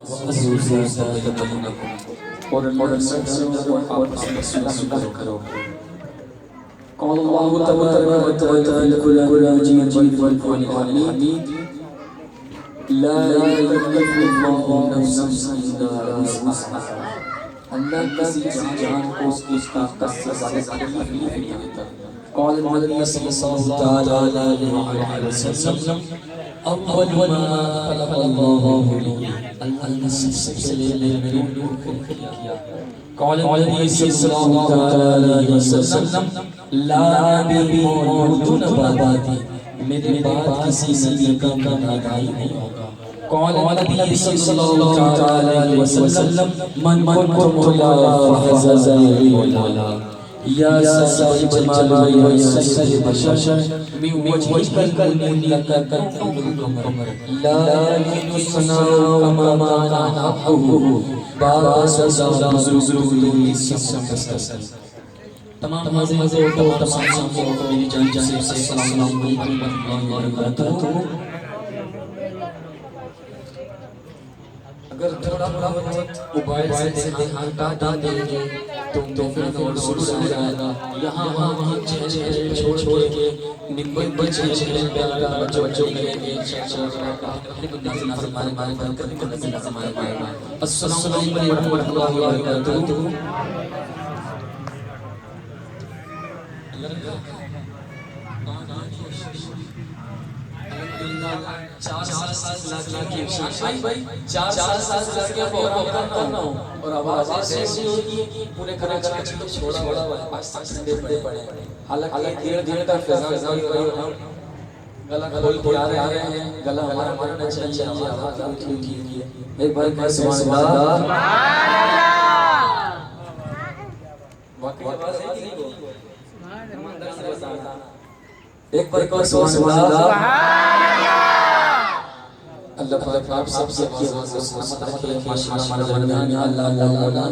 اور کرو قال الله تبارك وتعالى كل مجيد والحميد لا يكلف الله نفسا الا وسعها اللہ کسی جان کو اس کی طاقت سے زیادہ تکلیف نہیں دیتا قال النبي صلی اللہ علیہ وسلم اول ما خلق اللہ اللہ نے سب سے پہلے نور خلق کیا قال النبي صلی اللہ علیہ وسلم لا نبی موجود بعدی میرے بعد کسی نبی کا نبی نہیں ہوگا قال النبي صلی اللہ علیہ وسلم من كنت يا فحززني ولا یا صاحب جلال و سید بشر من وجهك المنير كالقمر لا يحسن كما كان حقه باس زلزلة السماء تمام حاضرین و تمام سامعین کو میری جان سے السلام علیکم ورحمۃ اللہ وبرکاتہ۔ اگر تھوڑا بہت موبائل سے ہٹا دیں گے تو پھر نور شروع ہو جائے گا، یہاں وہاں چہرے چھوڑ کے نمبر بچے پیارا بچوں کریں گے السلام علیکم ورحمۃ اللہ وبرکاتہ۔ چار سال لڑکے پروگرام کرنا ہوں اور آواز ایسی ہوتی ہے کہ پورے گھر چھوڑا ہوا ہے پاکستان سے بڑے پڑے حالانکہ دیر کا فضا ہو رہی ہے، گلا کھول کے آ رہے ہیں، گلا ہمارا ماننا چاہیے، آواز اونچی ہے۔ ایک بار کہ سبحان اللہ، واقعی آواز ہے کہ نہیں؟ ایک بار کہ سبحان اللہ، اللہ پاک آپ سب سے آواز کو سلامت رکھے، ماشاءاللہ اللہ اللہ اللہ